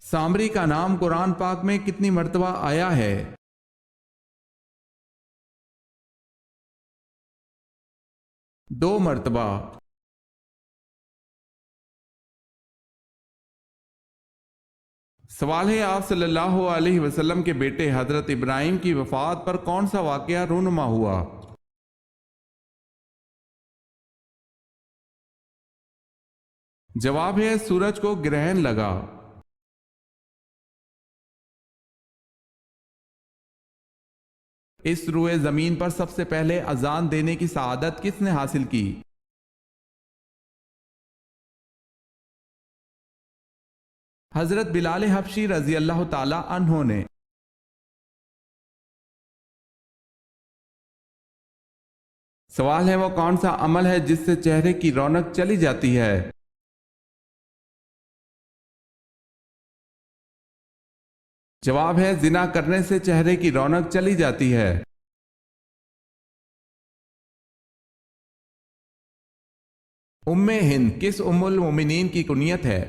سامری کا نام قرآن پاک میں کتنی مرتبہ آیا ہے؟ 2 مرتبہ۔ سوال ہے، آپ صلی اللہ علیہ وسلم کے بیٹے حضرت ابراہیم کی وفات پر کون سا واقعہ رونما ہوا؟ جواب ہے سورج کو گرہن لگا۔ اس روئے زمین پر سب سے پہلے اذان دینے کی سعادت کس نے حاصل کی؟ حضرت بلال حبشی رضی اللہ تعالی عنہ نے۔ سوال ہے، وہ کون سا عمل ہے جس سے چہرے کی رونق چلی جاتی ہے؟ جواب ہے زنا کرنے سے چہرے کی رونق چلی جاتی ہے۔ ام ہند کس ام المومنین کی کنیت ہے؟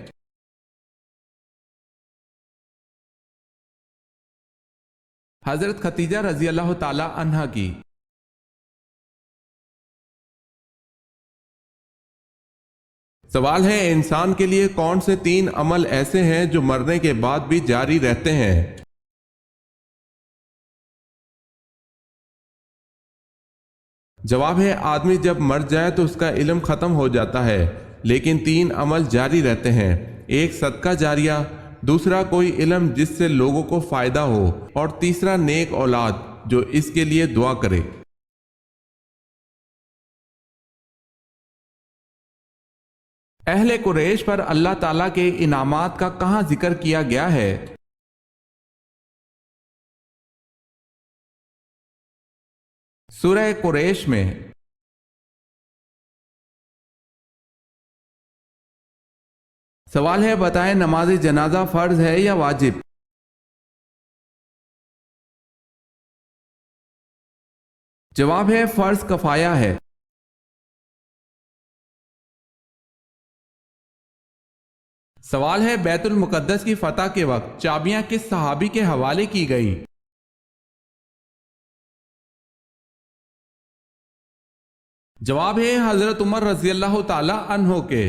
حضرت خدیجہ رضی اللہ تعالی عنہا کی۔ سوال ہے، انسان کے لیے کون سے 3 عمل ایسے ہیں جو مرنے کے بعد بھی جاری رہتے ہیں؟ جواب ہے آدمی جب مر جائے تو اس کا علم ختم ہو جاتا ہے، لیکن 3 عمل جاری رہتے ہیں۔ ایک صدقہ جاریہ، دوسرا کوئی علم جس سے لوگوں کو فائدہ ہو، اور تیسرا نیک اولاد جو اس کے لیے دعا کرے۔ اہل قریش پر اللہ تعالیٰ کے انعامات کا کہاں ذکر کیا گیا ہے؟ سورہ قریش میں۔ سوال ہے، بتائیں نماز جنازہ فرض ہے یا واجب؟ جواب ہے فرض کفایہ ہے۔ سوال ہے، بیت المقدس کی فتح کے وقت چابیاں کس صحابی کے حوالے کی گئیں؟ جواب ہے حضرت عمر رضی اللہ تعالی عنہ کے۔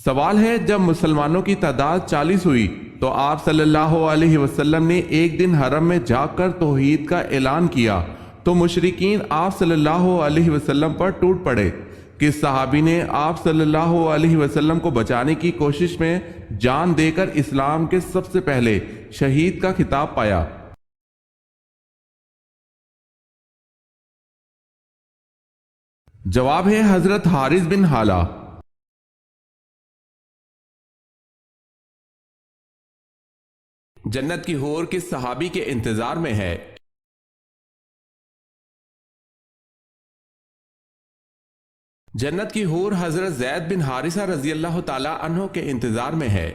سوال ہے، جب مسلمانوں کی تعداد 40 ہوئی تو آپ صلی اللہ علیہ وسلم نے ایک دن حرم میں جا کر توحید کا اعلان کیا تو مشرکین آپ صلی اللہ علیہ وسلم پر ٹوٹ پڑے۔ کس صحابی نے آپ صلی اللہ علیہ وسلم کو بچانے کی کوشش میں جان دے کر اسلام کے سب سے پہلے شہید کا خطاب پایا؟ جواب ہے حضرت حارث بن حالہ۔ جنت کی حور کس صحابی کے انتظار میں ہے؟ جنت کی حور حضرت زید بن حارثہ رضی اللہ تعالی عنہ کے انتظار میں ہے۔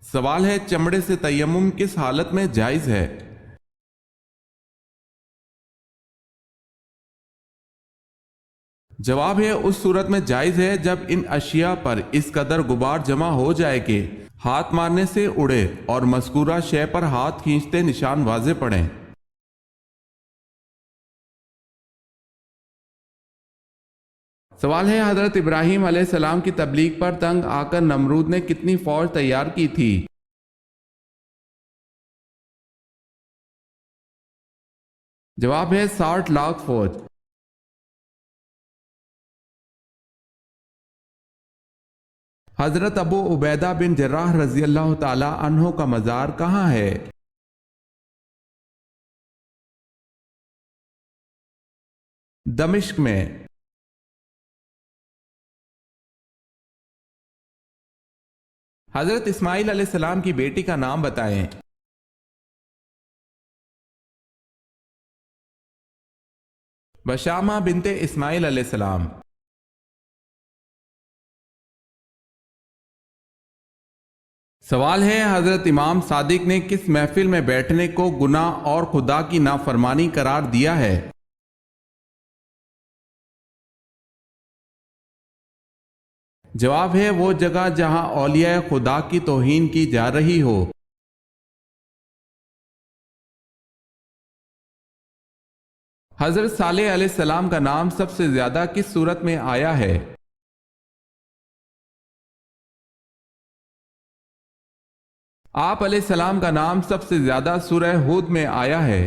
سوال ہے، چمڑے سے تیمم کس حالت میں جائز ہے؟ جواب ہے اس صورت میں جائز ہے جب ان اشیاء پر اس قدر غبار جمع ہو جائے کہ ہاتھ مارنے سے اڑے اور مذکورہ شے پر ہاتھ کھینچتے نشان واضح پڑیں۔ سوال ہے، حضرت ابراہیم علیہ السلام کی تبلیغ پر تنگ آ کر نمرود نے کتنی فوج تیار کی تھی؟ جواب ہے 60 لاکھ فوج۔ حضرت ابو عبیدہ بن جراح رضی اللہ تعالی عنہ کا مزار کہاں ہے؟ دمشق میں۔ حضرت اسماعیل علیہ السلام کی بیٹی کا نام بتائیں۔ بشامہ بنت اسماعیل علیہ السلام۔ سوال ہے حضرت امام صادق نے کس محفل میں بیٹھنے کو گناہ اور خدا کی نافرمانی قرار دیا ہے؟ جواب ہے وہ جگہ جہاں اولیاء خدا کی توہین کی جا رہی ہو۔ حضرت صالح علیہ السلام کا نام سب سے زیادہ کس صورت میں آیا ہے؟ آپ علیہ السلام کا نام سب سے زیادہ سورہ ہود میں آیا ہے۔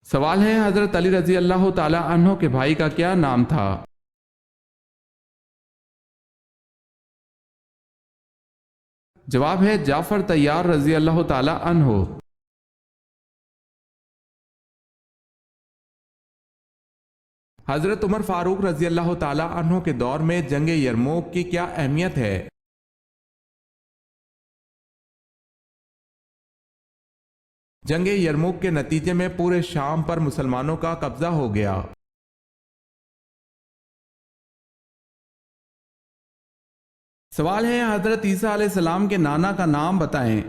سوال ہے حضرت علی رضی اللہ تعالی عنہ کے بھائی کا کیا نام تھا؟ جواب ہے جعفر طیار رضی اللہ تعالی عنہ۔ حضرت عمر فاروق رضی اللہ تعالی عنہ کے دور میں جنگ یرموک کی کیا اہمیت ہے؟ جنگ یرموک کے نتیجے میں پورے شام پر مسلمانوں کا قبضہ ہو گیا۔ سوال ہے حضرت عیسیٰ علیہ السلام کے نانا کا نام بتائیں۔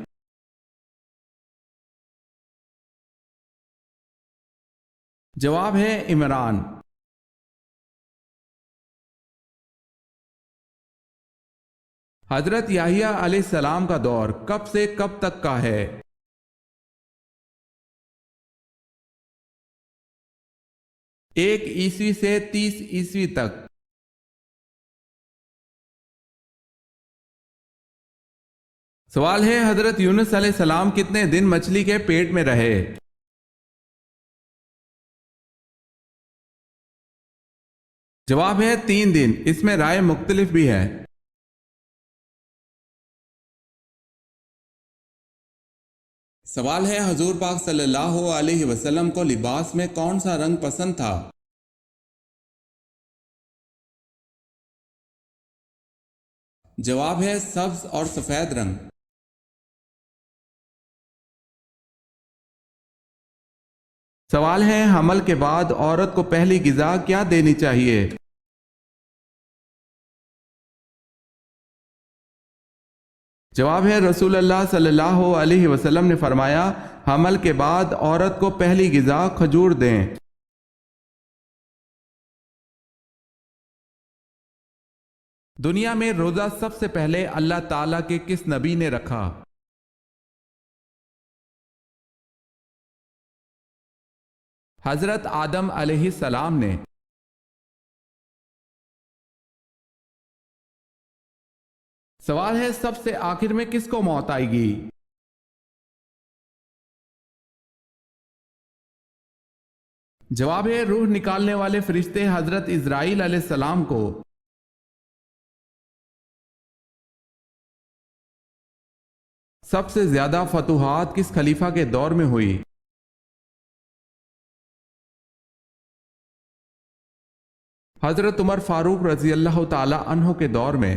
جواب ہے عمران۔ حضرت یحییٰ علیہ السلام کا دور کب سے کب تک کا ہے؟ 1 عیسوی سے 30 عیسوی تک۔ سوال ہے حضرت یونس علیہ السلام کتنے دن مچھلی کے پیٹ میں رہے؟ جواب ہے 3 دن، اس میں رائے مختلف بھی ہے۔ سوال ہے حضور پاک صلی اللہ علیہ وسلم کو لباس میں کون سا رنگ پسند تھا؟ جواب ہے سبز اور سفید رنگ۔ سوال ہے حمل کے بعد عورت کو پہلی غذا کیا دینی چاہیے؟ جواب ہے رسول اللہ صلی اللہ علیہ وسلم نے فرمایا حمل کے بعد عورت کو پہلی غذا کھجور دیں۔ دنیا میں روزہ سب سے پہلے اللہ تعالیٰ کے کس نبی نے رکھا؟ حضرت آدم علیہ السلام نے۔ سوال ہے سب سے آخر میں کس کو موت آئے گی؟ جواب ہے روح نکالنے والے فرشتے حضرت اسرائیل علیہ السلام کو۔ سب سے زیادہ فتوحات کس خلیفہ کے دور میں ہوئی؟ حضرت عمر فاروق رضی اللہ تعالی عنہ کے دور میں۔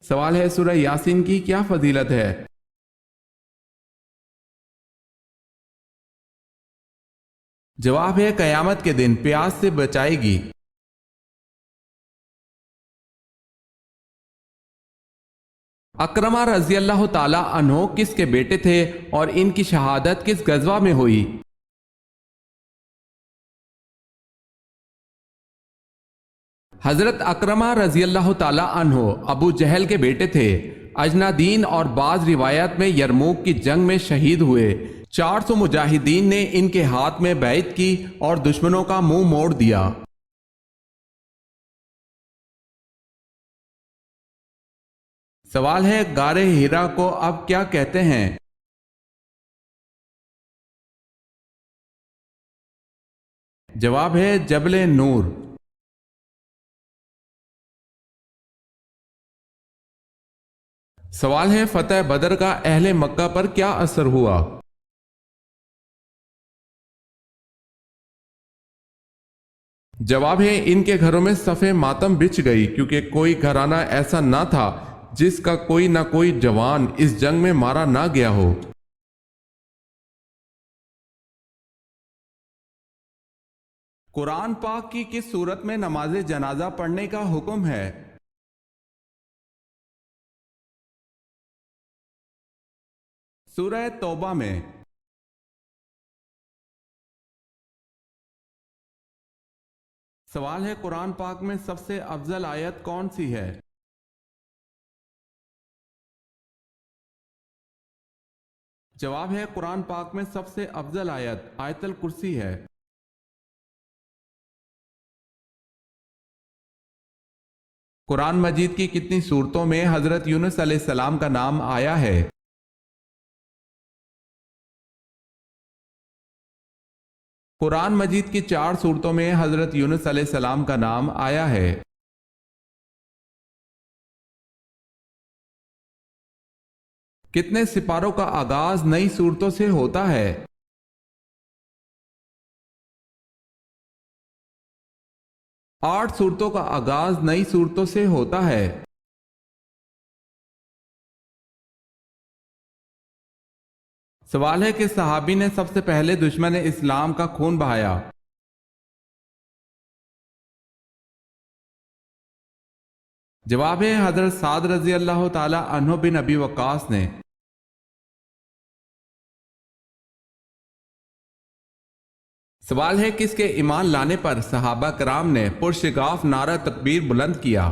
سوال ہے سورہ یاسین کی کیا فضیلت ہے؟ جواب ہے قیامت کے دن پیاس سے بچائے گی۔ اکرمہ رضی اللہ تعالی عنہ کس کے بیٹے تھے اور ان کی شہادت کس غزوہ میں ہوئی؟ حضرت اکرمہ رضی اللہ تعالی عنہ ابو جہل کے بیٹے تھے۔ اجنادین اور بعض روایات میں یرموک کی جنگ میں شہید ہوئے۔ 400 مجاہدین نے ان کے ہاتھ میں بیعت کی اور دشمنوں کا منہ موڑ دیا۔ سوال ہے غار ہیرا کو اب کیا کہتے ہیں؟ جواب ہے جبل نور۔ سوال ہے فتح بدر کا اہل مکہ پر کیا اثر ہوا؟ جواب ہے ان کے گھروں میں صف ماتم بچھ گئی کیونکہ کوئی گھرانہ ایسا نہ تھا جس کا کوئی نہ کوئی جوان اس جنگ میں مارا نہ گیا ہو۔ قرآن پاک کی کس صورت میں نماز جنازہ پڑھنے کا حکم ہے؟ سورہ توبہ میں۔ سوال ہے قرآن پاک میں سب سے افضل آیت کون سی ہے؟ جواب ہے قرآن پاک میں سب سے افضل آیت آیت الکرسی ہے۔ قرآن مجید کی کتنی صورتوں میں حضرت یونس علیہ السلام کا نام آیا ہے؟ قرآن مجید کی 4 صورتوں میں حضرت یونس علیہ السلام کا نام آیا ہے۔ کتنے سپاروں کا آغاز نئی صورتوں سے ہوتا ہے؟ 8 صورتوں کا آغاز نئی صورتوں سے ہوتا ہے۔ سوال ہے کہ صحابی نے سب سے پہلے دشمن اسلام کا خون بہایا؟ جواب ہے حضرت سعد رضی اللہ تعالی عنہ بن ابی وقاص نے۔ سوال ہے کس کے ایمان لانے پر صحابہ کرام نے پرشگاف نعرہ تکبیر بلند کیا؟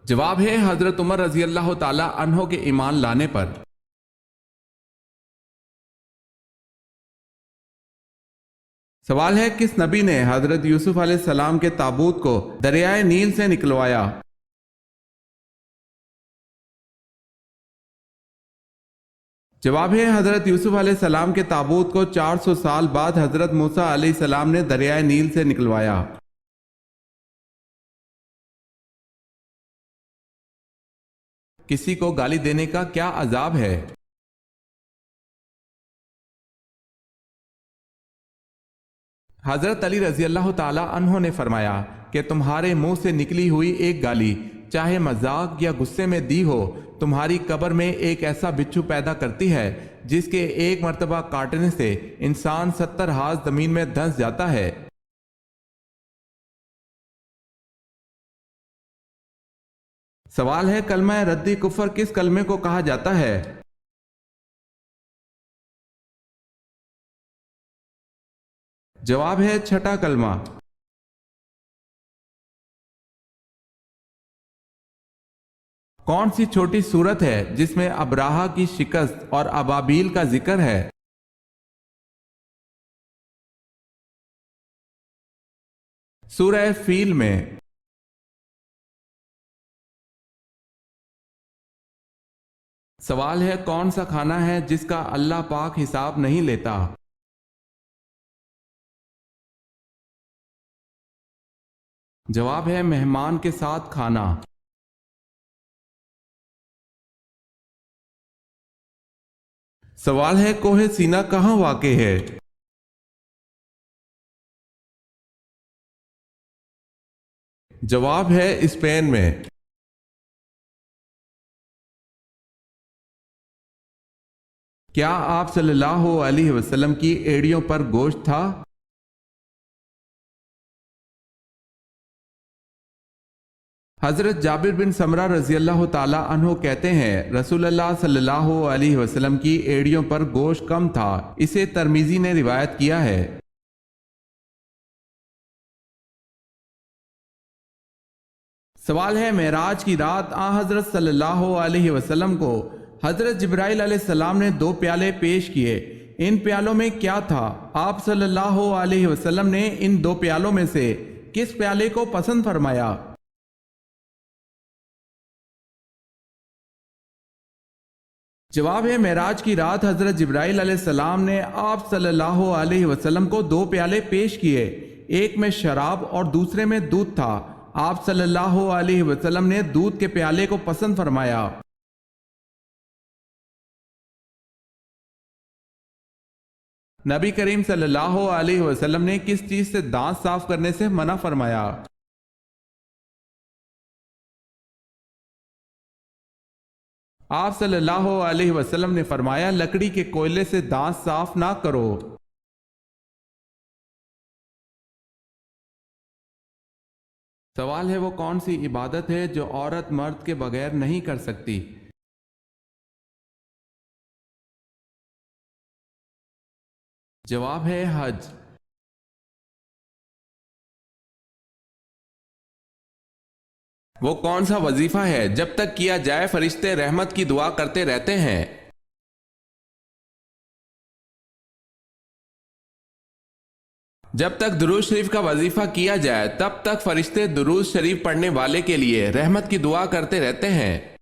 جواب ہے حضرت عمر رضی اللہ تعالی عنہ کے ایمان لانے پر۔ سوال ہے کس نبی نے حضرت یوسف علیہ السلام کے تابوت کو دریائے نیل سے نکلوایا؟ جواب ہے حضرت یوسف علیہ السلام کے تابوت کو 400 سال بعد حضرت موسیٰ علیہ السلام نے دریائے نیل سے نکلوایا۔ کسی کو گالی دینے کا کیا عذاب ہے؟ حضرت علی رضی اللہ تعالی عنہ نے فرمایا کہ تمہارے منہ سے نکلی ہوئی ایک گالی چاہے مذاق یا غصے میں دی ہو تمہاری قبر میں ایک ایسا بچھو پیدا کرتی ہے جس کے ایک مرتبہ کاٹنے سے انسان 70 ہاتھ زمین میں دھنس جاتا ہے۔ سوال ہے کلمہ ردی کفر کس کلمے کو کہا جاتا ہے؟ جواب ہے چھٹا کلمہ۔ کون سی چھوٹی سورت ہے جس میں ابراہہ کی شکست اور ابابیل کا ذکر ہے؟ سورہ فیل میں۔ سوال ہے کون سا کھانا ہے جس کا اللہ پاک حساب نہیں لیتا؟ جواب ہے مہمان کے ساتھ کھانا۔ سوال ہے کوہ سینا کہاں واقع ہے؟ جواب ہے اسپین میں۔ کیا آپ صلی اللہ علیہ وسلم کی ایڑیوں پر گوشت تھا؟ حضرت جابر بن سمرہ رضی اللہ تعالی عنہ کہتے ہیں رسول اللہ صلی اللہ علیہ وسلم کی ایڑیوں پر گوشت کم تھا، اسے ترمذی نے روایت کیا ہے۔ سوال ہے معراج کی رات آن حضرت صلی اللہ علیہ وسلم کو حضرت جبرائیل علیہ السلام نے 2 پیالے پیش کیے، ان پیالوں میں کیا تھا؟ آپ صلی اللہ علیہ وسلم نے ان 2 پیالوں میں سے کس پیالے کو پسند فرمایا؟ جواب ہے معراج کی رات حضرت جبرائیل علیہ السلام نے آپ صلی اللہ علیہ وسلم کو 2 پیالے پیش کیے، ایک میں شراب اور دوسرے میں دودھ تھا، آپ صلی اللہ علیہ وسلم نے دودھ کے پیالے کو پسند فرمایا۔ نبی کریم صلی اللہ علیہ وسلم نے کس چیز سے دانت صاف کرنے سے منع فرمایا؟ آپ صلی اللہ علیہ وسلم نے فرمایا لکڑی کے کوئلے سے دانت صاف نہ کرو۔ سوال ہے وہ کون سی عبادت ہے جو عورت مرد کے بغیر نہیں کر سکتی؟ جواب ہے حج۔ وہ کون سا وظیفہ ہے جب تک کیا جائے فرشتے رحمت کی دعا کرتے رہتے ہیں؟ جب تک درود شریف کا وظیفہ کیا جائے تب تک فرشتے درود شریف پڑھنے والے کے لیے رحمت کی دعا کرتے رہتے ہیں۔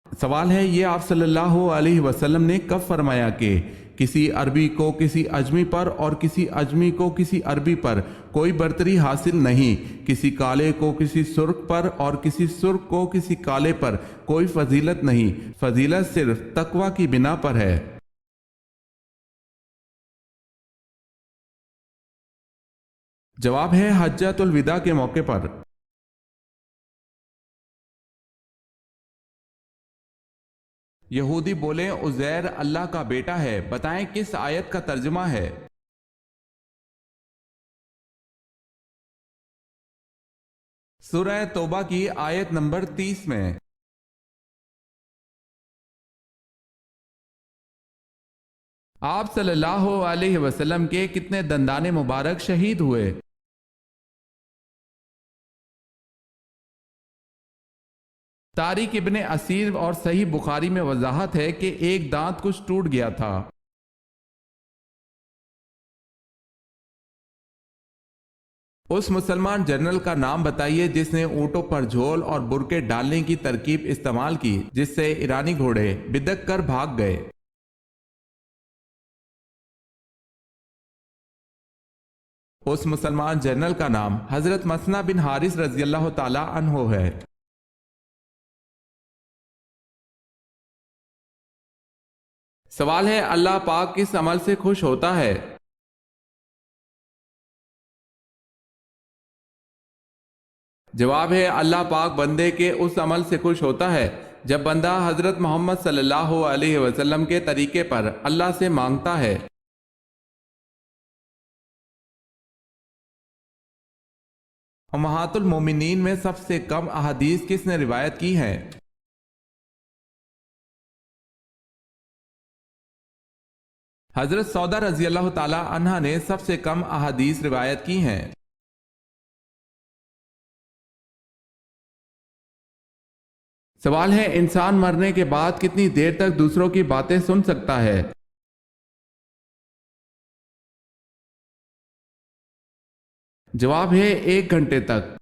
سوال ہے یہ آپ صلی اللہ علیہ وسلم نے کب فرمایا کہ کسی عربی کو کسی اجمی پر اور کسی اجمی کو کسی عربی پر کوئی برتری حاصل نہیں، کسی کالے کو کسی سرخ پر اور کسی سرخ کو کسی کالے پر کوئی فضیلت نہیں، فضیلت صرف تقوی کی بنا پر ہے؟ جواب ہے حجۃ الوداع کے موقع پر۔ یہودی بولے عزیر اللہ کا بیٹا ہے، بتائیں کس آیت کا ترجمہ ہے؟ سورہ توبہ کی آیت نمبر 30 میں۔ آپ صلی اللہ علیہ وسلم کے کتنے دندان مبارک شہید ہوئے؟ طارق ابن اسیر اور صحیح بخاری میں وضاحت ہے کہ ایک دانت کچھ ٹوٹ گیا تھا۔ اس مسلمان جنرل کا نام بتائیے جس نے اونٹوں پر جھول اور برقعے ڈالنے کی ترکیب استعمال کی جس سے ایرانی گھوڑے بدک کر بھاگ گئے۔ اس مسلمان جنرل کا نام حضرت مسنہ بن حارث رضی اللہ تعالی عنہ ہے۔ سوال ہے اللہ پاک کس عمل سے خوش ہوتا ہے؟ جواب ہے اللہ پاک بندے کے اس عمل سے خوش ہوتا ہے جب بندہ حضرت محمد صلی اللہ علیہ وسلم کے طریقے پر اللہ سے مانگتا ہے۔ امہات المومنین میں سب سے کم احادیث کس نے روایت کی ہیں؟ حضرت سودا رضی اللہ تعالی عنہا نے سب سے کم احادیث روایت کی ہیں۔ سوال ہے انسان مرنے کے بعد کتنی دیر تک دوسروں کی باتیں سن سکتا ہے؟ جواب ہے 1 گھنٹے تک۔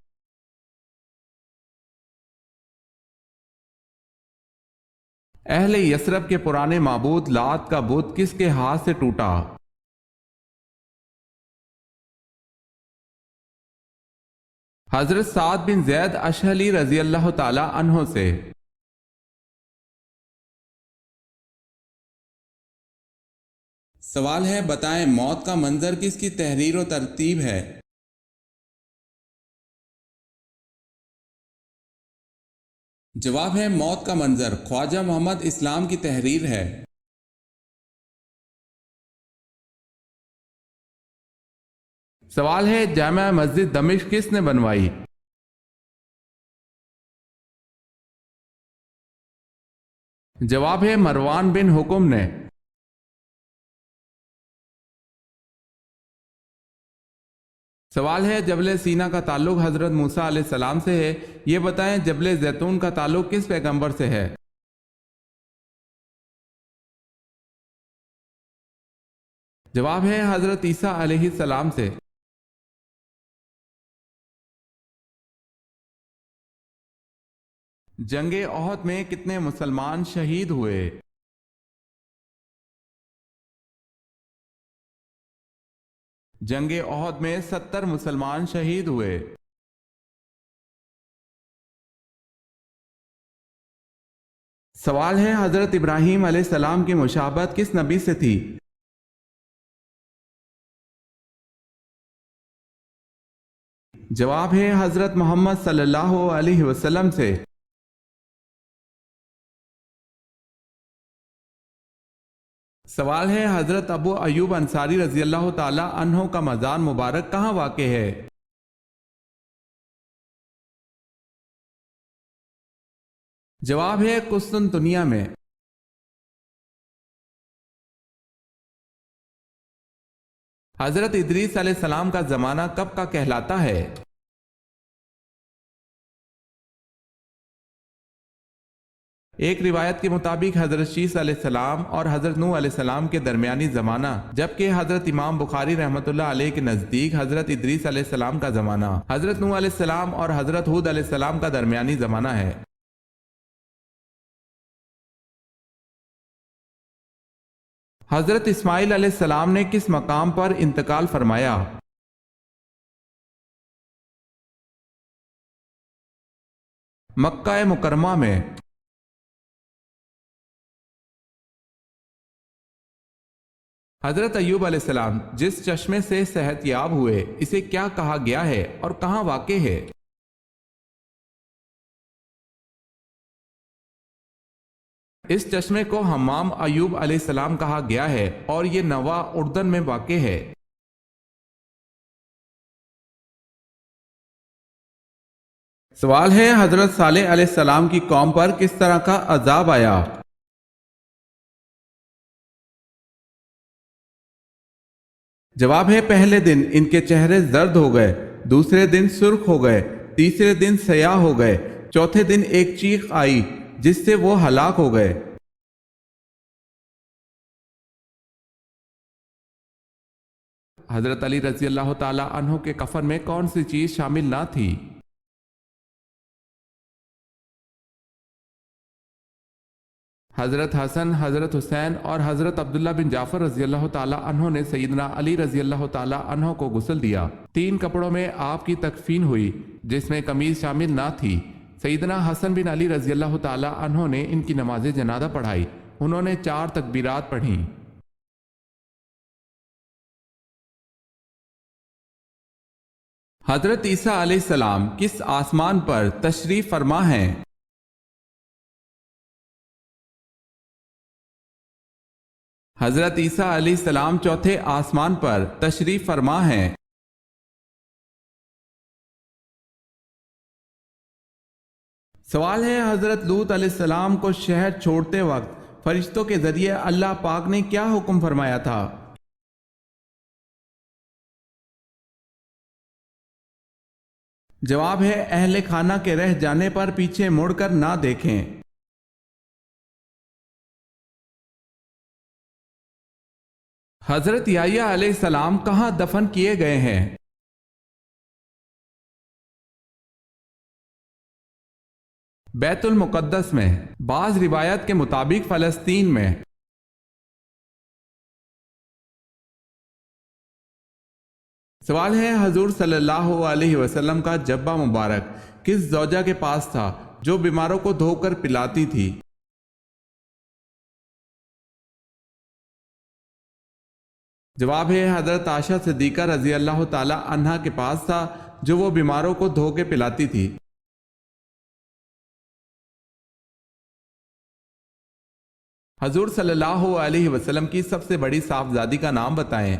اہل یثرب کے پرانے معبود لات کا بت کس کے ہاتھ سے ٹوٹا؟ حضرت سعد بن زید اشہلی رضی اللہ تعالی عنہ سے۔ سوال ہے بتائیں موت کا منظر کس کی تحریر و ترتیب ہے؟ جواب ہے موت کا منظر خواجہ محمد اسلام کی تحریر ہے۔ سوال ہے جامع مسجد دمشق کس نے بنوائی؟ جواب ہے مروان بن حکم نے۔ سوال ہے جبل سینا کا تعلق حضرت موسیٰ علیہ السلام سے ہے، یہ بتائیں جبل زیتون کا تعلق کس پیغمبر سے ہے؟ جواب ہے حضرت عیسیٰ علیہ السلام سے۔ جنگ احد میں کتنے مسلمان شہید ہوئے؟ جنگ احد میں 70 مسلمان شہید ہوئے۔ سوال ہے حضرت ابراہیم علیہ السلام کی مشابہت کس نبی سے تھی؟ جواب ہے حضرت محمد صلی اللہ علیہ وسلم سے۔ سوال ہے حضرت ابو ایوب انصاری رضی اللہ تعالی عنہ کا مزار مبارک کہاں واقع ہے؟ جواب ہے قسطنطنیہ میں۔ حضرت ادریس علیہ السلام کا زمانہ کب کا کہلاتا ہے؟ ایک روایت کے مطابق حضرت شیس علیہ السلام اور حضرت نوح علیہ السلام کے درمیانی زمانہ، جبکہ حضرت امام بخاری رحمۃ اللہ علیہ کے نزدیک حضرت ادریس علیہ السلام کا زمانہ، حضرت نوح علیہ السلام اور حضرت ہود علیہ السلام کا درمیانی زمانہ ہے۔ حضرت اسماعیل علیہ السلام نے کس مقام پر انتقال فرمایا؟ مکہ مکرمہ میں۔ حضرت ایوب علیہ السلام جس چشمے سے صحت یاب ہوئے اسے کیا کہا گیا ہے اور کہاں واقع ہے؟ اس چشمے کو حمام ایوب علیہ السلام کہا گیا ہے اور یہ نوا اردن میں واقع ہے۔ سوال ہے حضرت صالح علیہ السلام کی قوم پر کس طرح کا عذاب آیا؟ جواب ہے پہلے دن ان کے چہرے زرد ہو گئے، دوسرے دن سرخ ہو گئے، تیسرے دن سیاہ ہو گئے، چوتھے دن ایک چیخ آئی جس سے وہ ہلاک ہو گئے۔ حضرت علی رضی اللہ تعالی عنہ کے کفن میں کون سی چیز شامل نہ تھی؟ حضرت حسن، حضرت حسین اور حضرت عبداللہ بن جعفر رضی اللہ تعالی عنہ نے سیدنا علی رضی اللہ تعالی عنہ کو غسل دیا۔ 3 کپڑوں میں آپ کی تکفین ہوئی جس میں قمیض شامل نہ تھی۔ سیدنا حسن بن علی رضی اللہ تعالی عنہ نے ان کی نماز جنازہ پڑھائی۔ انہوں نے 4 تکبیرات پڑھیں۔ حضرت عیسیٰ علیہ السلام کس آسمان پر تشریف فرما ہیں؟ حضرت عیسیٰ علیہ السلام چوتھے آسمان پر تشریف فرما ہیں۔ سوال ہے حضرت لوط علیہ السلام کو شہر چھوڑتے وقت فرشتوں کے ذریعے اللہ پاک نے کیا حکم فرمایا تھا؟ جواب ہے اہل خانہ کے رہ جانے پر پیچھے مڑ کر نہ دیکھیں۔ حضرت یحییٰ علیہ السلام کہاں دفن کیے گئے ہیں؟ بیت المقدس میں، بعض روایت کے مطابق فلسطین میں۔ سوال ہے حضور صلی اللہ علیہ وسلم کا جبہ مبارک کس زوجہ کے پاس تھا جو بیماروں کو دھو کر پلاتی تھی؟ جواب ہے حضرت عائشہ صدیقہ رضی اللہ تعالی عنہا کے پاس تھا جو وہ بیماروں کو دھو کے پلاتی تھی۔ حضور صلی اللہ علیہ وسلم کی سب سے بڑی صاحبزادی کا نام بتائیں۔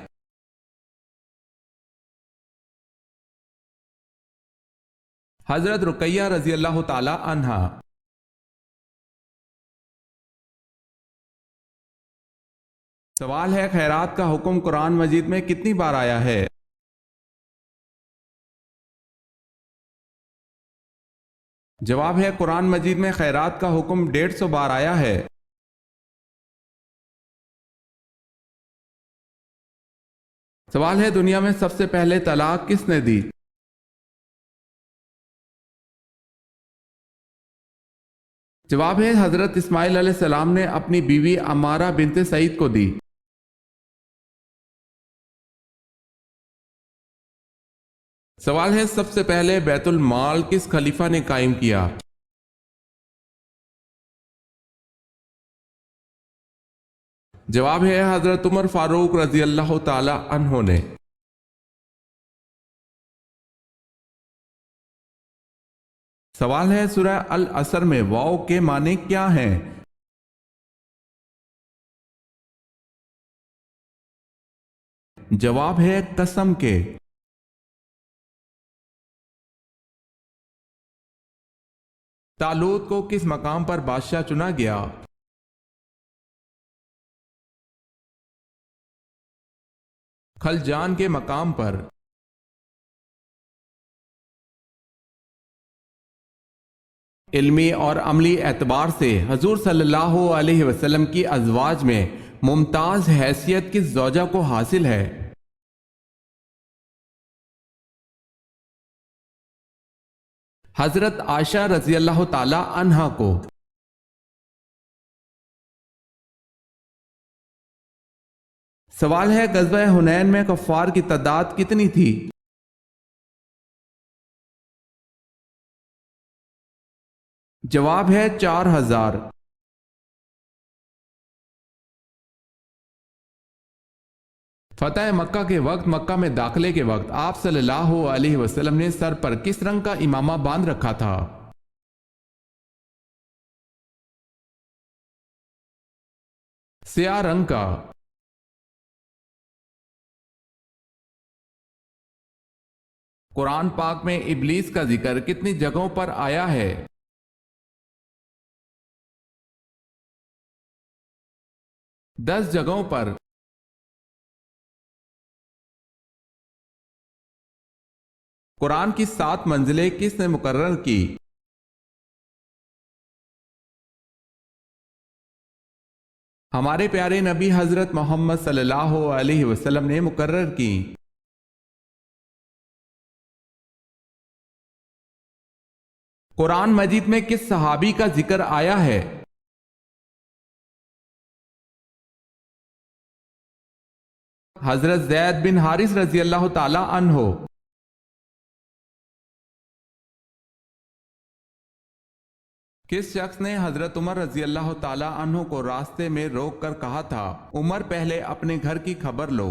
حضرت رقیہ رضی اللہ تعالی عنہا۔ سوال ہے خیرات کا حکم قرآن مجید میں کتنی بار آیا ہے؟ جواب ہے قرآن مجید میں خیرات کا حکم 150 بار آیا ہے۔ سوال ہے دنیا میں سب سے پہلے طلاق کس نے دی؟ جواب ہے حضرت اسماعیل علیہ السلام نے اپنی بیوی عمارہ بنت سعید کو دی۔ سوال ہے سب سے پہلے بیت المال کس خلیفہ نے قائم کیا؟ جواب ہے حضرت عمر فاروق رضی اللہ تعالی عنہ نے۔ سوال ہے سورہ العصر میں واو کے معنی کیا ہیں؟ جواب ہے قسم کے۔ طالوت کو کس مقام پر بادشاہ چنا گیا؟ خلجان کے مقام پر۔ علمی اور عملی اعتبار سے حضور صلی اللہ علیہ وسلم کی ازواج میں ممتاز حیثیت کس زوجہ کو حاصل ہے؟ حضرت عائشہ رضی اللہ تعالی عنہا کو۔ سوال ہے غزوہ حنین میں کفار کی تعداد کتنی تھی؟ جواب ہے 4000۔ فتح مکہ کے وقت، مکہ میں داخلے کے وقت آپ صلی اللہ علیہ وسلم نے سر پر کس رنگ کا امامہ باندھ رکھا تھا؟ سیاہ رنگ کا۔ قرآن پاک میں ابلیس کا ذکر کتنی جگہوں پر آیا ہے؟ 10 جگہوں پر۔ قرآن کی 7 منزلیں کس نے مقرر کی؟ ہمارے پیارے نبی حضرت محمد صلی اللہ علیہ وسلم نے مقرر کی۔ قرآن مجید میں کس صحابی کا ذکر آیا ہے؟ حضرت زید بن حارث رضی اللہ تعالی عنہ۔ کس شخص نے حضرت عمر رضی اللہ تعالی عنہ کو راستے میں روک کر کہا تھا عمر پہلے اپنے گھر کی خبر لو؟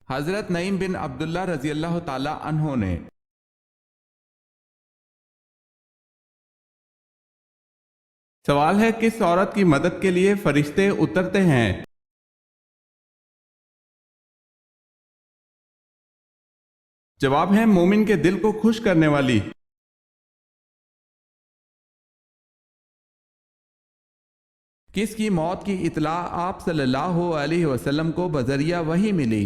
حضرت نعیم بن عبداللہ رضی اللہ تعالی عنہ نے۔ سوال ہے کس عورت کی مدد کے لیے فرشتے اترتے ہیں؟ جواب ہے مومن کے دل کو خوش کرنے والی۔ کس کی موت کی اطلاع آپ صلی اللہ علیہ وسلم کو بذریعہ وحی ملی؟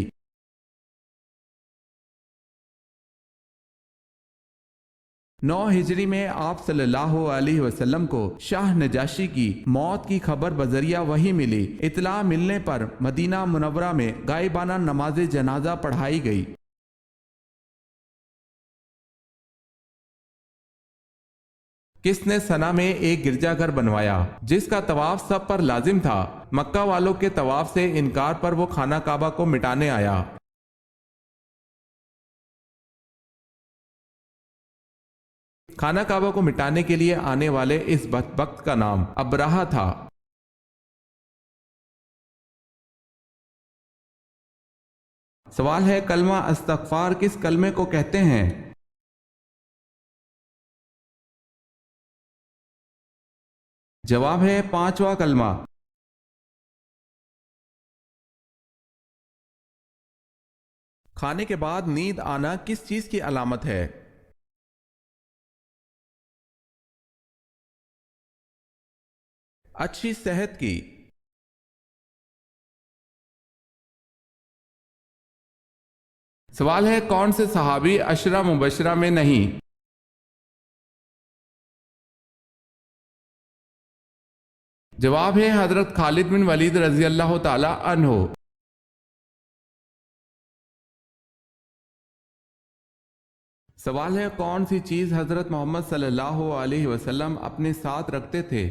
نو ہجری میں آپ صلی اللہ علیہ وسلم کو شاہ نجاشی کی موت کی خبر بذریعہ وحی ملی۔ اطلاع ملنے پر مدینہ منورہ میں غائبانہ نماز جنازہ پڑھائی گئی۔ کس نے سنا میں ایک گرجا گھر بنوایا جس کا طواف سب پر لازم تھا؟ مکہ والوں کے طواف سے انکار پر وہ خانہ کعبہ کو مٹانے آیا۔ خانہ کعبہ کو مٹانے کے لیے آنے والے اس بدبخت کا نام ابرہہ تھا۔ سوال ہے کلمہ استغفار کس کلمے کو کہتے ہیں؟ جواب ہے 5واں کلمہ۔ کھانے کے بعد نیند آنا کس چیز کی علامت ہے؟ اچھی صحت کی۔ سوال ہے کون سے صحابی عشرہ مبشرہ میں نہیں؟ جواب ہے حضرت خالد بن ولید رضی اللہ تعالی عنہ۔ سوال ہے کون سی چیز حضرت محمد صلی اللہ علیہ وسلم اپنے ساتھ رکھتے تھے؟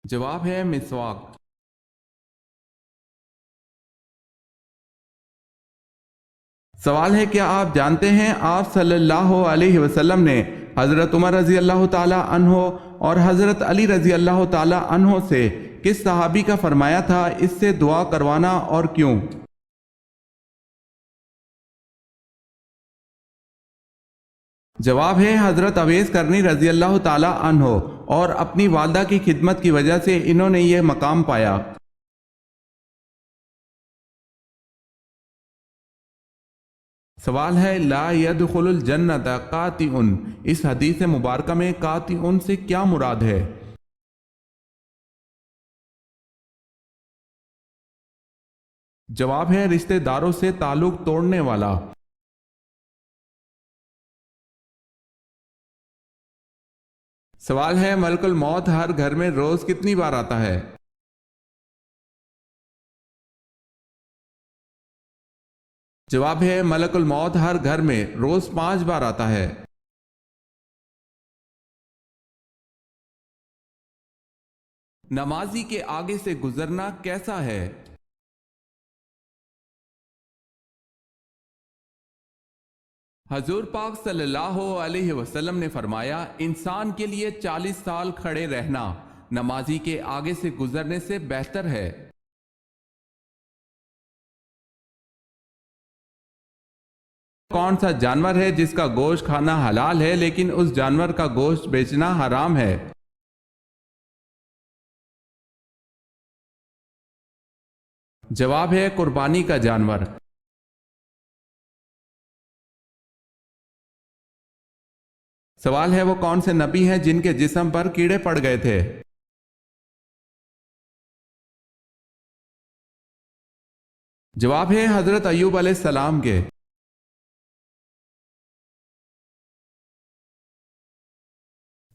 جواب ہے مسواک۔ سوال ہے کیا آپ جانتے ہیں آپ صلی اللہ علیہ وسلم نے حضرت عمر رضی اللہ تعالی عنہ اور حضرت علی رضی اللہ تعالی عنہ سے کس صحابی کا فرمایا تھا اس سے دعا کروانا اور کیوں؟ جواب ہے حضرت اویس کرنی رضی اللہ تعالی عنہ، اور اپنی والدہ کی خدمت کی وجہ سے انہوں نے یہ مقام پایا۔ سوال ہے لا يدخل الجنت قاطع، اس حدیث مبارکہ میں قاطع سے کیا مراد ہے؟ جواب ہے رشتہ داروں سے تعلق توڑنے والا۔ سوال ہے ملک الموت ہر گھر میں روز کتنی بار آتا ہے؟ جواب ہے ملک الموت ہر گھر میں روز 5 بار آتا ہے۔ نمازی کے آگے سے گزرنا کیسا ہے؟ حضور پاک صلی اللہ علیہ وسلم نے فرمایا انسان کے لیے 40 سال کھڑے رہنا نمازی کے آگے سے گزرنے سے بہتر ہے۔ کون سا جانور ہے جس کا گوشت کھانا حلال ہے لیکن اس جانور کا گوشت بیچنا حرام ہے؟ جواب ہے قربانی کا جانور۔ سوال ہے وہ کون سے نبی ہیں جن کے جسم پر کیڑے پڑ گئے تھے؟ جواب ہے حضرت ایوب علیہ السلام کے۔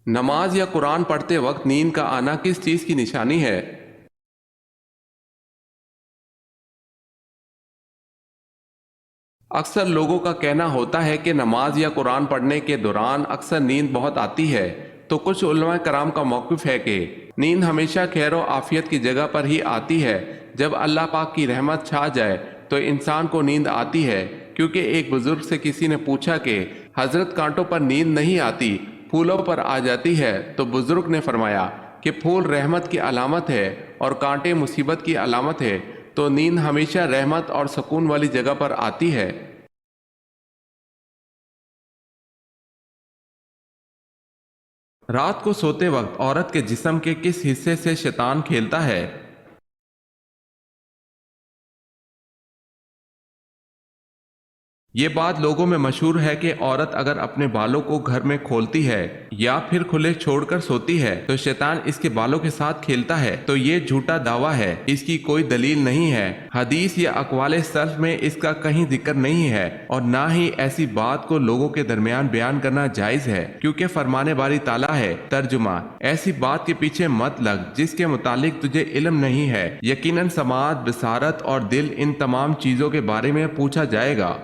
نماز یا قرآن پڑھتے وقت نیند کا آنا کس چیز کی نشانی ہے؟ اکثر لوگوں کا کہنا ہوتا ہے کہ نماز یا قرآن پڑھنے کے دوران اکثر نیند بہت آتی ہے، تو کچھ علماء کرام کا موقف ہے کہ نیند ہمیشہ خیر و عافیت کی جگہ پر ہی آتی ہے۔ جب اللہ پاک کی رحمت چھا جائے تو انسان کو نیند آتی ہے، کیونکہ ایک بزرگ سے کسی نے پوچھا کہ حضرت کانٹوں پر نیند نہیں آتی، پھولوں پر آ جاتی ہے؟ تو بزرگ نے فرمایا کہ پھول رحمت کی علامت ہے اور کانٹے مصیبت کی علامت ہے، تو نیند ہمیشہ رحمت اور سکون والی جگہ پر آتی ہے۔ رات کو سوتے وقت عورت کے جسم کے کس حصے سے شیطان کھیلتا ہے؟ یہ بات لوگوں میں مشہور ہے کہ عورت اگر اپنے بالوں کو گھر میں کھولتی ہے یا پھر کھلے چھوڑ کر سوتی ہے تو شیطان اس کے بالوں کے ساتھ کھیلتا ہے، تو یہ جھوٹا دعویٰ ہے، اس کی کوئی دلیل نہیں ہے۔ حدیث یا اقوال سلف میں اس کا کہیں ذکر نہیں ہے، اور نہ ہی ایسی بات کو لوگوں کے درمیان بیان کرنا جائز ہے، کیونکہ فرمانے باری تعالیٰ ہے ترجمہ ایسی بات کے پیچھے مت لگ جس کے متعلق تجھے علم نہیں ہے، یقیناً سماعت، بصارت اور دل ان تمام چیزوں کے بارے میں پوچھا جائے گا۔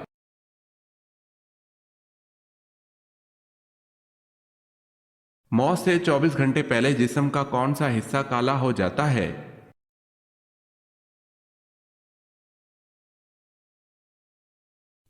موت سے 24 گھنٹے پہلے جسم کا کون سا حصہ کالا ہو جاتا ہے؟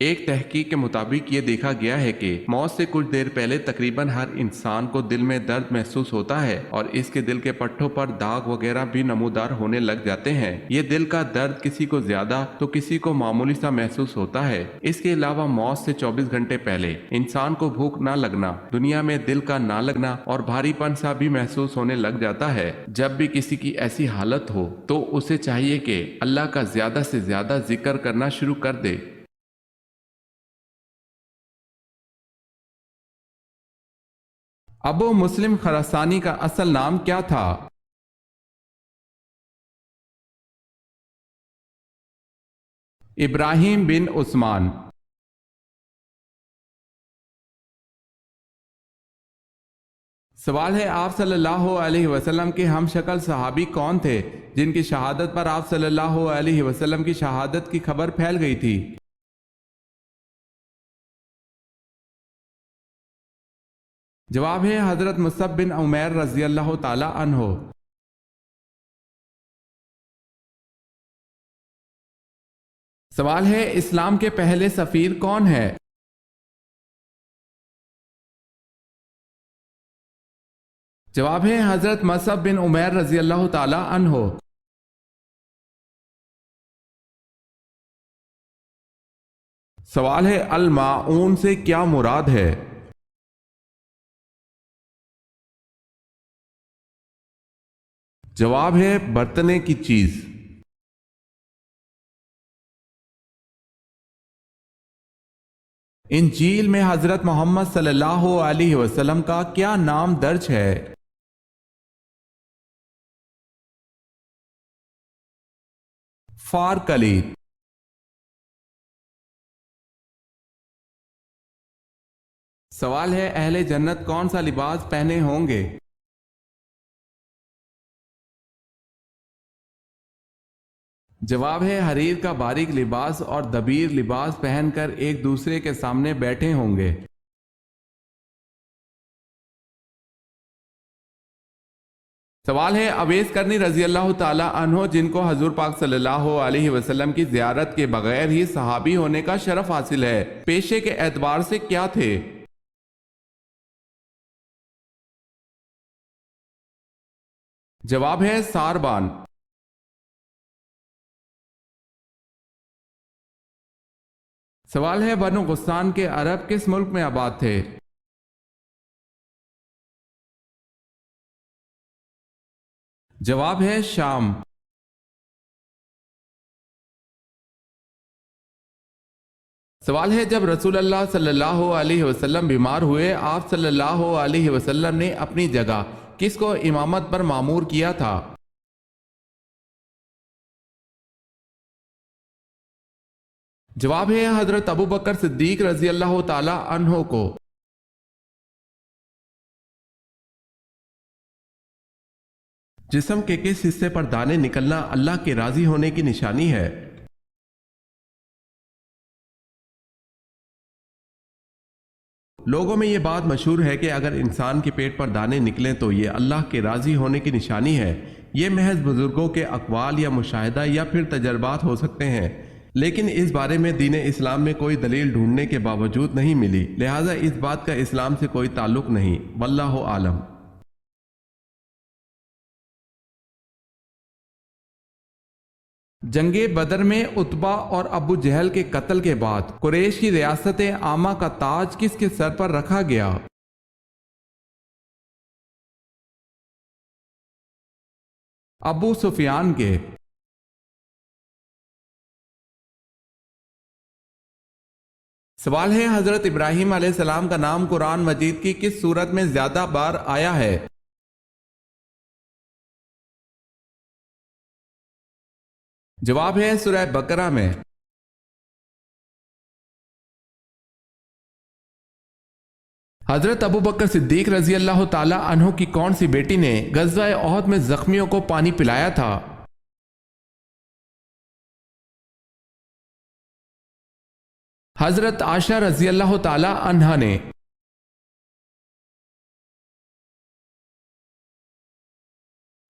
ایک تحقیق کے مطابق یہ دیکھا گیا ہے کہ موت سے کچھ دیر پہلے تقریباً ہر انسان کو دل میں درد محسوس ہوتا ہے، اور اس کے دل کے پٹھوں پر داغ وغیرہ بھی نمودار ہونے لگ جاتے ہیں۔ یہ دل کا درد کسی کو زیادہ تو کسی کو معمولی سا محسوس ہوتا ہے۔ اس کے علاوہ موت سے 24 گھنٹے پہلے انسان کو بھوک نہ لگنا، دنیا میں دل کا نہ لگنا اور بھاری پن سا بھی محسوس ہونے لگ جاتا ہے۔ جب بھی کسی کی ایسی حالت ہو تو اسے چاہیے کہ اللہ کا زیادہ سے زیادہ ذکر کرنا شروع کر دے۔ ابو مسلم خراسانی کا اصل نام کیا تھا؟ ابراہیم بن عثمان۔ سوال ہے آپ صلی اللہ علیہ وسلم کے ہم شکل صحابی کون تھے جن کی شہادت پر آپ صلی اللہ علیہ وسلم کی شہادت کی خبر پھیل گئی تھی؟ جواب ہے حضرت مصعب بن عمیر رضی اللہ تعالی عنہ۔ سوال ہے اسلام کے پہلے سفیر کون ہے؟ جواب ہے حضرت مصعب بن عمیر رضی اللہ تعالی عنہ۔ سوال ہے الماعون سے کیا مراد ہے؟ جواب ہے برتنے کی چیز۔ انجیل میں حضرت محمد صلی اللہ علیہ وسلم کا کیا نام درج ہے؟ فارکلیت۔ سوال ہے اہل جنت کون سا لباس پہنے ہوں گے؟ جواب ہے حریر کا باریک لباس اور دبیر لباس پہن کر ایک دوسرے کے سامنے بیٹھے ہوں گے۔ سوال ہے اویس کرنی رضی اللہ تعالی عنہ جن کو حضور پاک صلی اللہ علیہ وسلم کی زیارت کے بغیر ہی صحابی ہونے کا شرف حاصل ہے، پیشے کے اعتبار سے کیا تھے؟ جواب ہے ساربان۔ سوال ہے بنو غسان کے عرب کس ملک میں آباد تھے؟ جواب ہے شام۔ سوال ہے جب رسول اللہ صلی اللہ علیہ وسلم بیمار ہوئے آپ صلی اللہ علیہ وسلم نے اپنی جگہ کس کو امامت پر مامور کیا تھا؟ جواب ہے حضرت ابو بکر صدیق رضی اللہ تعالی عنہ کو۔ جسم کے کس حصے پر دانے نکلنا اللہ کے راضی ہونے کی نشانی ہے؟ لوگوں میں یہ بات مشہور ہے کہ اگر انسان کے پیٹ پر دانے نکلیں تو یہ اللہ کے راضی ہونے کی نشانی ہے۔ یہ محض بزرگوں کے اقوال یا مشاہدہ یا پھر تجربات ہو سکتے ہیں، لیکن اس بارے میں دین اسلام میں کوئی دلیل ڈھونڈنے کے باوجود نہیں ملی، لہٰذا اس بات کا اسلام سے کوئی تعلق نہیں، واللہ عالم۔ جنگ بدر میں عتبہ اور ابو جہل کے قتل کے بعد قریش کی ریاست عامہ کا تاج کس کے سر پر رکھا گیا؟ ابو سفیان کے۔ سوال ہے حضرت ابراہیم علیہ السلام کا نام قرآن مجید کی کس سورت میں زیادہ بار آیا ہے؟ جواب ہے سورہ بقرہ میں۔ حضرت ابو بکر صدیق رضی اللہ تعالی عنہ کی کون سی بیٹی نے غزوہ احد میں زخمیوں کو پانی پلایا تھا؟ حضرت عائشہ رضی اللہ تعالی عنہا نے۔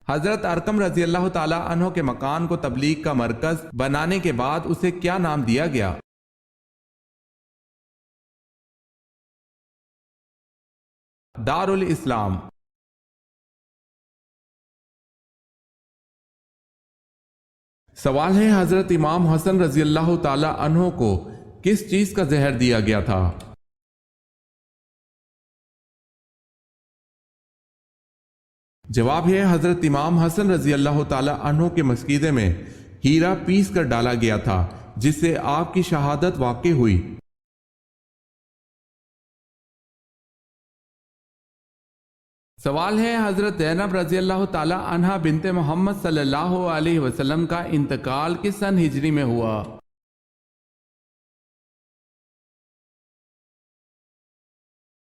حضرت ارقم رضی اللہ تعالی عنہ کے مکان کو تبلیغ کا مرکز بنانے کے بعد اسے کیا نام دیا گیا؟ دار الاسلام۔ سوال ہے حضرت امام حسن رضی اللہ تعالی عنہ کو کس چیز کا زہر دیا گیا تھا؟ جواب ہے حضرت امام حسن رضی اللہ تعالی عنہ کے مسکیدے میں ہیرا پیس کر ڈالا گیا تھا جس سے آپ کی شہادت واقع ہوئی۔ سوال ہے حضرت زینب رضی اللہ تعالی عنہا بنت محمد صلی اللہ علیہ وسلم کا انتقال کس سن ہجری میں ہوا؟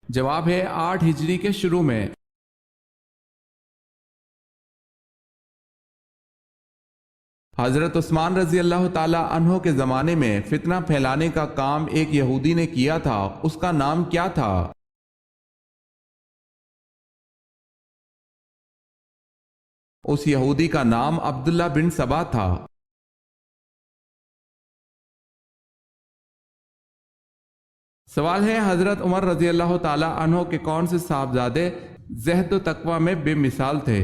جواب ہے 8 ہجری کے شروع میں۔ حضرت عثمان رضی اللہ تعالی عنہ کے زمانے میں فتنہ پھیلانے کا کام ایک یہودی نے کیا تھا، اس کا نام کیا تھا؟ اس یہودی کا نام عبداللہ بن سبا تھا۔ سوال ہے حضرت عمر رضی اللہ تعالی عنہ کے کون سے صاحبزادے زہد و تقوی میں بے مثال تھے۔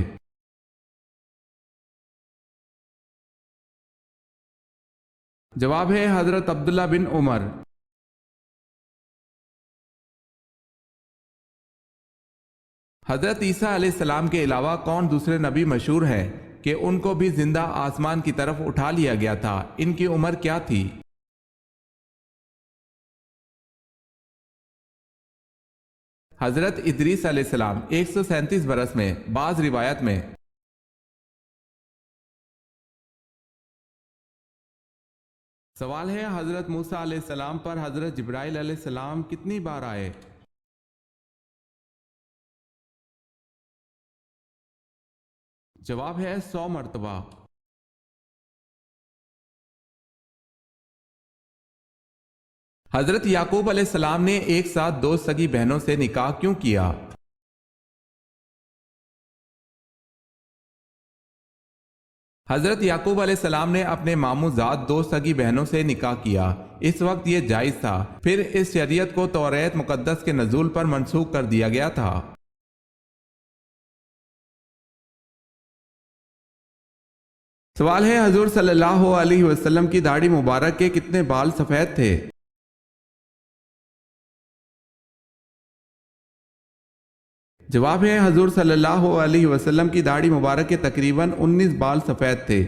جواب ہے حضرت عبداللہ بن عمر۔ حضرت عیسیٰ علیہ السلام کے علاوہ کون دوسرے نبی مشہور ہیں کہ ان کو بھی زندہ آسمان کی طرف اٹھا لیا گیا تھا؟ ان کی عمر کیا تھی؟ حضرت ادریس علیہ السلام 137 برس میں، بعض روایت میں۔ سوال ہے حضرت موسیٰ علیہ السلام پر حضرت جبرائیل علیہ السلام کتنی بار آئے؟ جواب ہے 100 مرتبہ۔ حضرت یعقوب علیہ السلام نے ایک ساتھ دو سگی بہنوں سے نکاح کیوں کیا؟ حضرت یعقوب علیہ السلام نے اپنے ماموں زاد دو سگی بہنوں سے نکاح کیا۔ اس وقت یہ جائز تھا، پھر اس شریعت کو توریت مقدس کے نزول پر منسوخ کر دیا گیا تھا۔ سوال ہے حضور صلی اللہ علیہ وسلم کی داڑھی مبارک کے کتنے بال سفید تھے؟ جواب ہے حضور صلی اللہ علیہ وسلم کی داڑھی مبارک کے تقریباً 19 بال سفید تھے۔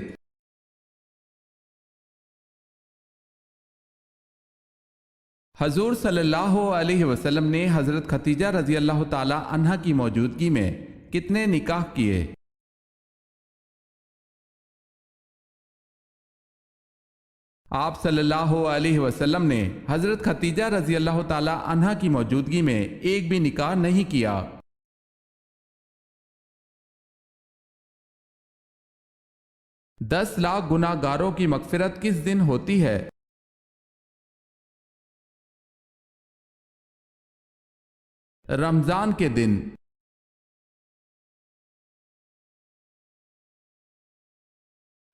حضور صلی اللہ علیہ وسلم نے حضرت خدیجہ رضی اللہ تعالی عنہا کی موجودگی میں کتنے نکاح کیے؟ آپ صلی اللہ علیہ وسلم نے حضرت خدیجہ رضی اللہ تعالی عنہا کی موجودگی میں ایک بھی نکاح نہیں کیا۔ 10 لاکھ گناہ گاروں کی مغفرت کس دن ہوتی ہے؟ رمضان کے دن۔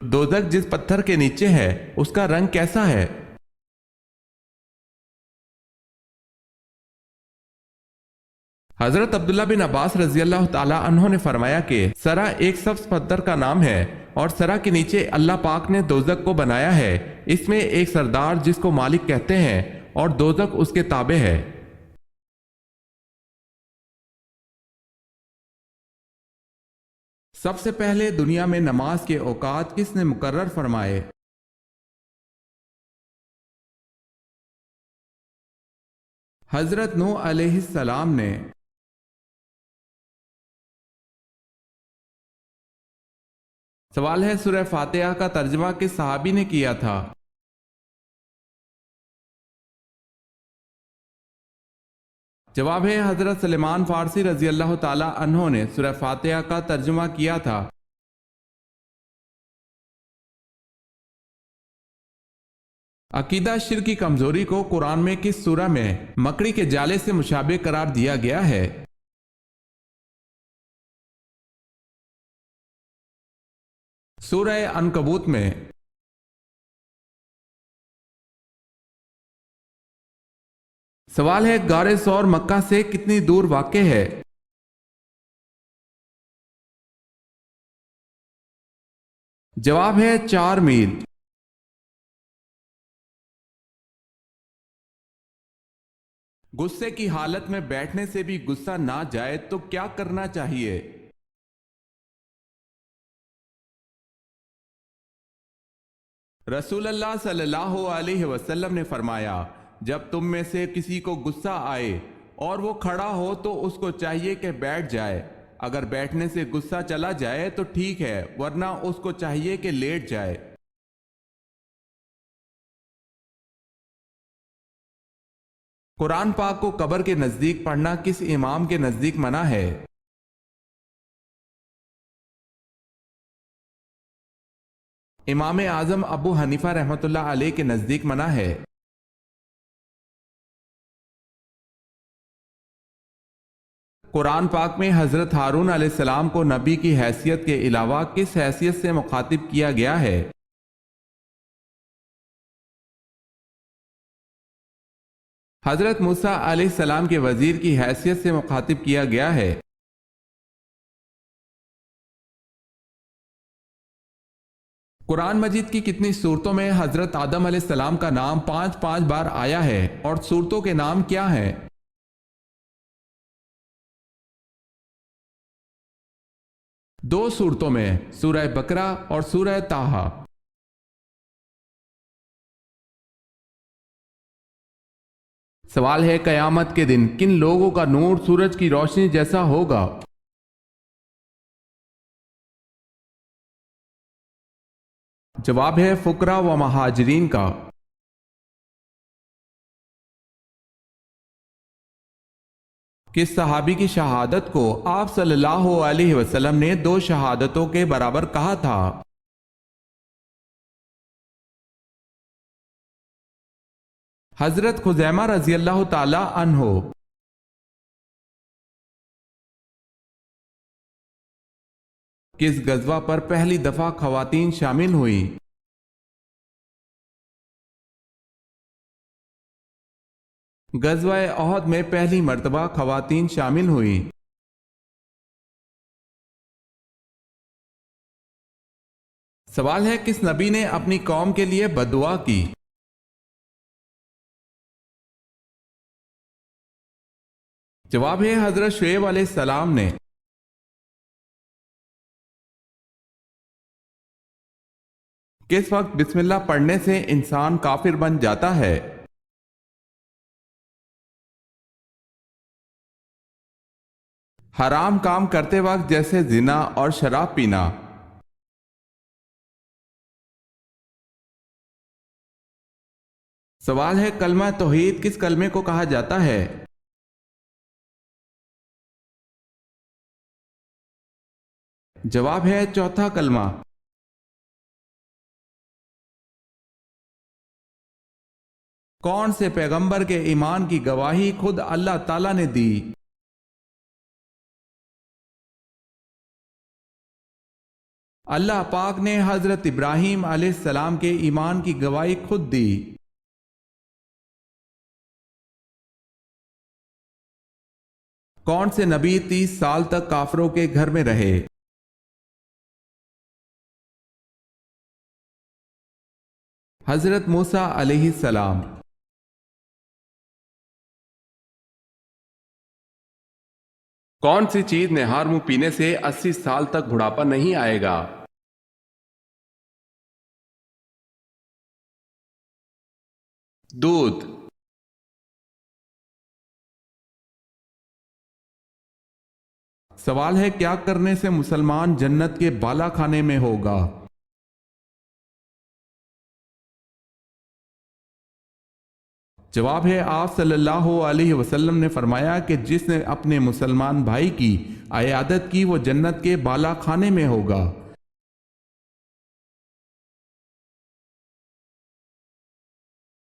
دوزخ جس پتھر کے نیچے ہے اس کا رنگ کیسا ہے؟ حضرت عبداللہ بن عباس رضی اللہ تعالی عنہ نے فرمایا کہ سرا ایک سبز پتھر کا نام ہے، اور سرا کے نیچے اللہ پاک نے دوزخ کو بنایا ہے، اس میں ایک سردار جس کو مالک کہتے ہیں اور دوزخ اس کے تابع ہے۔ سب سے پہلے دنیا میں نماز کے اوقات کس نے مقرر فرمائے؟ حضرت نوح علیہ السلام نے۔ سوال ہے سورہ فاتحہ کا ترجمہ کس صحابی نے کیا تھا؟ جواب ہے حضرت سلیمان فارسی رضی اللہ تعالی عنہ نے سورہ فاتحہ کا ترجمہ کیا تھا۔ عقیدہ شرک کی کمزوری کو قرآن میں کس سورہ میں مکڑی کے جالے سے مشابہ قرار دیا گیا ہے؟ سورہ عنکبوت میں۔ سوال ہے غار ثور مکہ سے کتنی دور واقع ہے؟ جواب ہے 4 میل۔ غصے کی حالت میں بیٹھنے سے بھی غصہ نہ جائے تو کیا کرنا چاہیے؟ رسول اللہ صلی اللہ علیہ وسلم نے فرمایا جب تم میں سے کسی کو غصہ آئے اور وہ کھڑا ہو تو اس کو چاہیے کہ بیٹھ جائے، اگر بیٹھنے سے غصہ چلا جائے تو ٹھیک ہے، ورنہ اس کو چاہیے کہ لیٹ جائے۔ قرآن پاک کو قبر کے نزدیک پڑھنا کس امام کے نزدیک منع ہے؟ امام اعظم ابو حنیفہ رحمۃ اللہ علیہ کے نزدیک منع ہے۔ قرآن پاک میں حضرت ہارون علیہ السلام کو نبی کی حیثیت کے علاوہ کس حیثیت سے مخاطب کیا گیا ہے؟ حضرت موسیٰ علیہ السلام کے وزیر کی حیثیت سے مخاطب کیا گیا ہے۔ قرآن مجید کی کتنی صورتوں میں حضرت آدم علیہ السلام کا نام 5 بار آیا ہے اور صورتوں کے نام کیا ہیں؟ دو صورتوں میں، سورہ بقرہ اور سورہ طٰہٰ۔ سوال ہے قیامت کے دن کن لوگوں کا نور سورج کی روشنی جیسا ہوگا؟ جواب ہے فقراء و مہاجرین کا۔ کس صحابی کی شہادت کو آپ صلی اللہ علیہ وسلم نے 2 شہادتوں کے برابر کہا تھا؟ حضرت خزیمہ رضی اللہ تعالی عنہ۔ کس غزوہ پر پہلی دفعہ خواتین شامل ہوئیں؟ غزوہ احد میں پہلی مرتبہ خواتین شامل ہوئیں۔ سوال ہے کس نبی نے اپنی قوم کے لیے بددعا کی؟ جواب ہے حضرت شعیب علیہ السلام نے۔ کس وقت بسم اللہ پڑھنے سے انسان کافر بن جاتا ہے؟ حرام کام کرتے وقت جیسے زنا اور شراب پینا۔ سوال ہے کلمہ توحید کس کلمے کو کہا جاتا ہے؟ جواب ہے چوتھا کلمہ۔ کون سے پیغمبر کے ایمان کی گواہی خود اللہ تعالیٰ نے دی؟ اللہ پاک نے حضرت ابراہیم علیہ السلام کے ایمان کی گواہی خود دی۔ کون سے نبی 30 سال تک کافروں کے گھر میں رہے؟ حضرت موسیٰ علیہ السلام۔ کون سی چیز نہار منہ پینے سے 80 سال تک بڑھاپا نہیں آئے گا؟ دودھ۔ سوال ہے کیا کرنے سے مسلمان جنت کے بالا خانے میں ہوگا؟ جواب ہے آپ صلی اللہ علیہ وسلم نے فرمایا کہ جس نے اپنے مسلمان بھائی کی عیادت کی وہ جنت کے بالا خانے میں ہوگا۔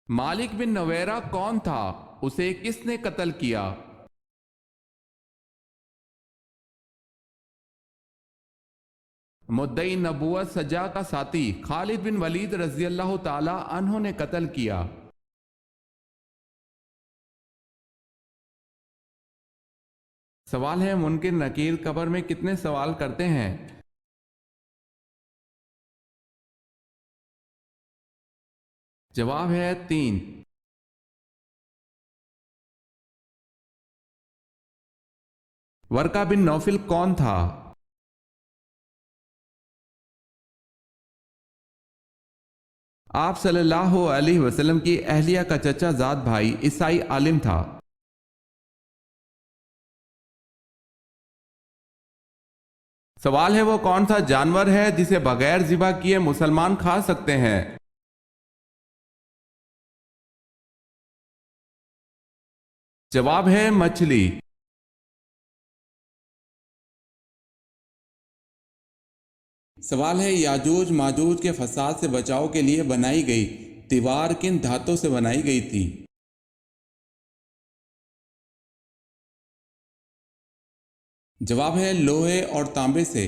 مالک بن نویرہ کون تھا؟ اسے کس نے قتل کیا؟ مدعی نبوت سجا کا ساتھی خالد بن ولید رضی اللہ تعالی عنہ نے قتل کیا۔ سوال ہے منکر نکیر قبر میں کتنے سوال کرتے ہیں؟ جواب ہے 3۔ ورقہ بن نوفل کون تھا؟ آپ صلی اللہ علیہ وسلم کی اہلیہ کا چچا زاد بھائی عیسائی عالم تھا۔ سوال ہے وہ کون سا جانور ہے جسے بغیر ذبح کیے مسلمان کھا سکتے ہیں؟ جواب ہے مچھلی۔ سوال ہے یاجوج ماجوج کے فساد سے بچاؤ کے لیے بنائی گئی دیوار کن دھاتوں سے بنائی گئی تھی؟ جواب ہے لوہے اور تانبے سے۔